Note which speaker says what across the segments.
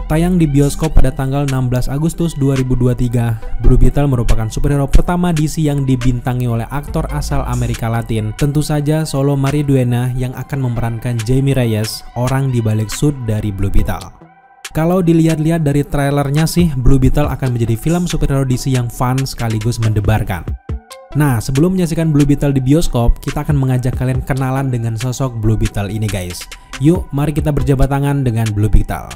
Speaker 1: Tayang di bioskop pada tanggal 16 Agustus 2023, Blue Beetle merupakan superhero pertama DC yang dibintangi oleh aktor asal Amerika Latin. Tentu saja Xolo Maridueña yang akan memerankan Jaime Reyes, orang di balik suit dari Blue Beetle. Kalau dilihat-lihat dari trailernya sih, Blue Beetle akan menjadi film superhero DC yang fun sekaligus mendebarkan. Nah, sebelum menyaksikan Blue Beetle di bioskop, kita akan mengajak kalian kenalan dengan sosok Blue Beetle ini guys. Yuk, mari kita berjabat tangan dengan Blue Beetle.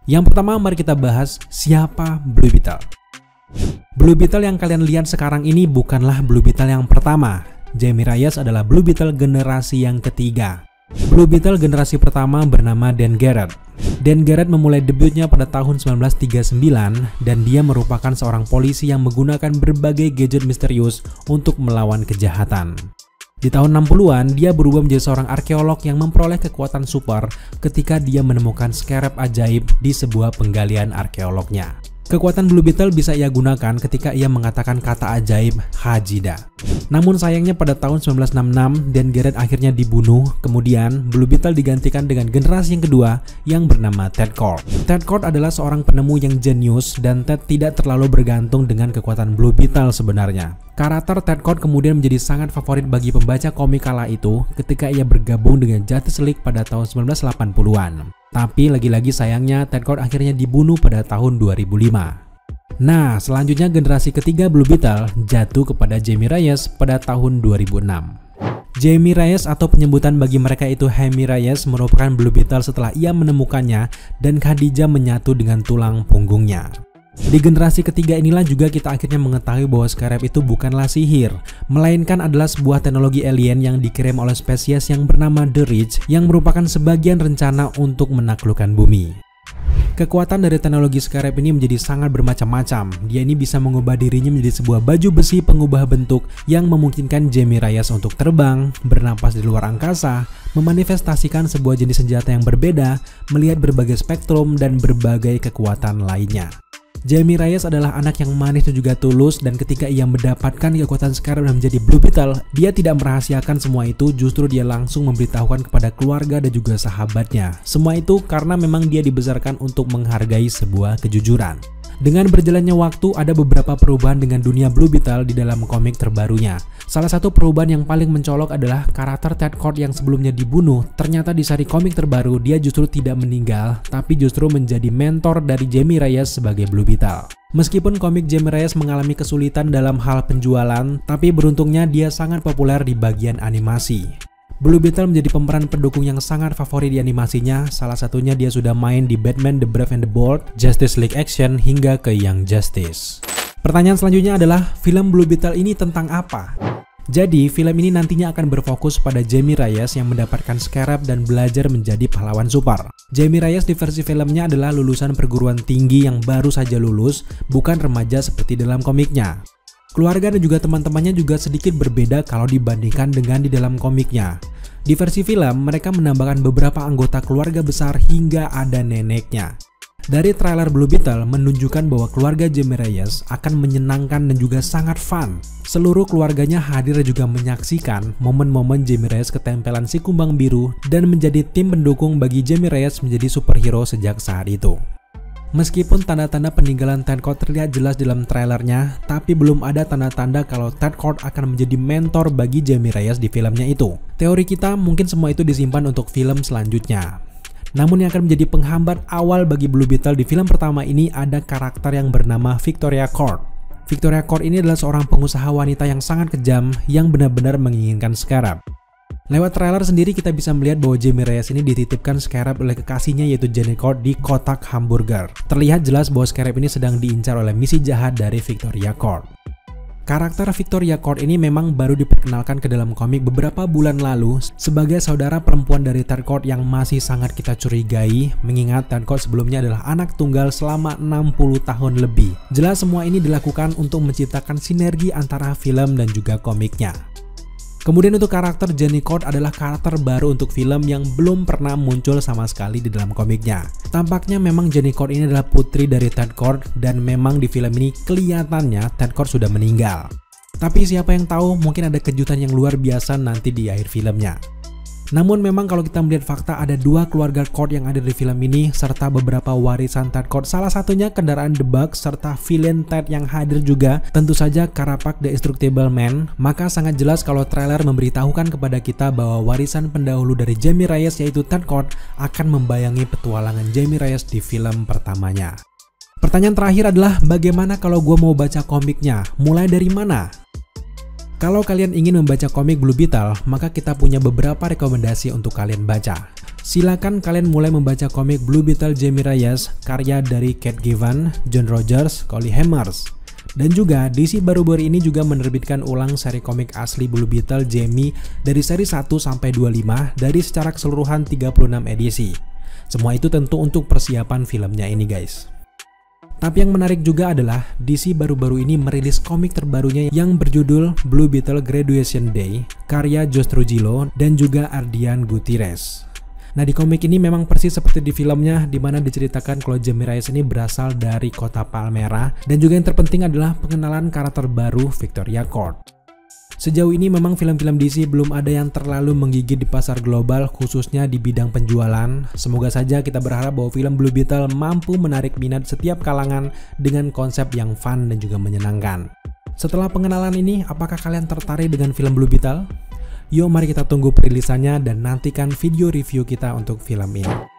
Speaker 1: Yang pertama, mari kita bahas siapa Blue Beetle. Blue Beetle yang kalian lihat sekarang ini bukanlah Blue Beetle yang pertama. Jaime Reyes adalah Blue Beetle generasi yang ketiga. Blue Beetle generasi pertama bernama Dan Garrett. Dan Garrett memulai debutnya pada tahun 1939 dan dia merupakan seorang polisi yang menggunakan berbagai gadget misterius untuk melawan kejahatan. Di tahun 60-an, dia berubah menjadi seorang arkeolog yang memperoleh kekuatan super ketika dia menemukan scarab ajaib di sebuah penggalian arkeolognya. Kekuatan Blue Beetle bisa ia gunakan ketika ia mengatakan kata ajaib Hajida. Namun sayangnya pada tahun 1966, Dan Garrett akhirnya dibunuh, kemudian Blue Beetle digantikan dengan generasi yang kedua yang bernama Ted Kord. Ted Kord adalah seorang penemu yang jenius dan Ted tidak terlalu bergantung dengan kekuatan Blue Beetle sebenarnya. Karakter Ted Kord kemudian menjadi sangat favorit bagi pembaca komik kala itu ketika ia bergabung dengan Justice League pada tahun 1980-an. Tapi lagi-lagi sayangnya Ted Kord akhirnya dibunuh pada tahun 2005. Nah, selanjutnya generasi ketiga Blue Beetle jatuh kepada Jaime Reyes pada tahun 2006. Jaime Reyes atau penyebutan bagi mereka itu Jaime Reyes merupakan Blue Beetle setelah ia menemukannya dan Khadijah menyatu dengan tulang punggungnya. Di generasi ketiga inilah juga kita akhirnya mengetahui bahwa scarab itu bukanlah sihir, melainkan adalah sebuah teknologi alien yang dikirim oleh spesies yang bernama The Reach yang merupakan sebagian rencana untuk menaklukkan bumi. Kekuatan dari teknologi scarab ini menjadi sangat bermacam-macam. Dia ini bisa mengubah dirinya menjadi sebuah baju besi pengubah bentuk yang memungkinkan Jaime Reyes untuk terbang, bernapas di luar angkasa, memanifestasikan sebuah jenis senjata yang berbeda, melihat berbagai spektrum dan berbagai kekuatan lainnya. Jaime Reyes adalah anak yang manis dan juga tulus, dan ketika ia mendapatkan kekuatan scarab dan menjadi Blue Beetle, dia tidak merahasiakan semua itu, justru dia langsung memberitahukan kepada keluarga dan juga sahabatnya. Semua itu karena memang dia dibesarkan untuk menghargai sebuah kejujuran. Dengan berjalannya waktu, ada beberapa perubahan dengan dunia Blue Beetle di dalam komik terbarunya. Salah satu perubahan yang paling mencolok adalah karakter Ted Kord yang sebelumnya dibunuh. Ternyata di seri komik terbaru dia justru tidak meninggal, tapi justru menjadi mentor dari Jaime Reyes sebagai Blue Beetle. Meskipun komik Jaime Reyes mengalami kesulitan dalam hal penjualan, tapi beruntungnya dia sangat populer di bagian animasi. Blue Beetle menjadi pemeran pendukung yang sangat favorit di animasinya, salah satunya dia sudah main di Batman The Brave and the Bold, Justice League Action, hingga ke Young Justice. Pertanyaan selanjutnya adalah, film Blue Beetle ini tentang apa? Jadi, film ini nantinya akan berfokus pada Jaime Reyes yang mendapatkan scarab dan belajar menjadi pahlawan super. Jaime Reyes di versi filmnya adalah lulusan perguruan tinggi yang baru saja lulus, bukan remaja seperti dalam komiknya. Keluarga dan juga teman-temannya juga sedikit berbeda kalau dibandingkan dengan di dalam komiknya. Di versi film, mereka menambahkan beberapa anggota keluarga besar hingga ada neneknya. Dari trailer Blue Beetle menunjukkan bahwa keluarga Jaime Reyes akan menyenangkan dan juga sangat fun. Seluruh keluarganya hadir dan juga menyaksikan momen-momen Jaime Reyes ketempelan si kumbang biru dan menjadi tim pendukung bagi Jaime Reyes menjadi superhero sejak saat itu. Meskipun tanda-tanda peninggalan Ted Kord terlihat jelas dalam trailernya, tapi belum ada tanda-tanda kalau Ted Kord akan menjadi mentor bagi Jaime Reyes di filmnya itu. Teori kita mungkin semua itu disimpan untuk film selanjutnya. Namun yang akan menjadi penghambat awal bagi Blue Beetle di film pertama ini ada karakter yang bernama Victoria Kord. Victoria Kord ini adalah seorang pengusaha wanita yang sangat kejam yang benar-benar menginginkan scarab. Lewat trailer sendiri kita bisa melihat bahwa Jaime Reyes ini dititipkan scarab oleh kekasihnya yaitu Janet Kord di kotak hamburger. Terlihat jelas bahwa scarab ini sedang diincar oleh misi jahat dari Victoria Kord. Karakter Victoria Kord ini memang baru diperkenalkan ke dalam komik beberapa bulan lalu sebagai saudara perempuan dari Ted Kord yang masih sangat kita curigai, mengingat Ted Kord sebelumnya adalah anak tunggal selama 60 tahun lebih. Jelas semua ini dilakukan untuk menciptakan sinergi antara film dan juga komiknya. Kemudian untuk karakter Janet Kord adalah karakter baru untuk film yang belum pernah muncul sama sekali di dalam komiknya. Tampaknya memang Janet Kord ini adalah putri dari Ted Kord dan memang di film ini kelihatannya Ted Kord sudah meninggal. Tapi siapa yang tahu, mungkin ada kejutan yang luar biasa nanti di akhir filmnya. Namun memang kalau kita melihat fakta, ada 2 keluarga Kurt yang ada di film ini serta beberapa warisan Ted Kord. Salah satunya kendaraan The Bug serta villain Ted yang hadir juga, tentu saja Carapace the Indestructible Man. Maka sangat jelas kalau trailer memberitahukan kepada kita bahwa warisan pendahulu dari Jamie Reyes yaitu Ted Kord akan membayangi petualangan Jamie Reyes di film pertamanya. Pertanyaan terakhir adalah bagaimana kalau gue mau baca komiknya? Mulai dari mana? Kalau kalian ingin membaca komik Blue Beetle, maka kita punya beberapa rekomendasi untuk kalian baca. Silakan kalian mulai membaca komik Blue Beetle Jamie Reyes, karya dari Kate Given, John Rogers, Colly Hemmers. Dan juga DC baru-baru ini juga menerbitkan ulang seri komik asli Blue Beetle Jamie dari seri 1 sampai 25 dari secara keseluruhan 36 edisi. Semua itu tentu untuk persiapan filmnya ini guys. Tapi yang menarik juga adalah DC baru-baru ini merilis komik terbarunya yang berjudul Blue Beetle Graduation Day, karya Josh Trujillo dan juga Ardian Gutierrez. Nah di komik ini memang persis seperti di filmnya, di mana diceritakan kalau Jamie Reyes ini berasal dari kota Palmera, dan juga yang terpenting adalah pengenalan karakter baru Victoria Kord. Sejauh ini memang film-film DC belum ada yang terlalu menggigit di pasar global, khususnya di bidang penjualan. Semoga saja kita berharap bahwa film Blue Beetle mampu menarik minat setiap kalangan dengan konsep yang fun dan juga menyenangkan. Setelah pengenalan ini, apakah kalian tertarik dengan film Blue Beetle? Yuk mari kita tunggu perilisannya dan nantikan video review kita untuk film ini.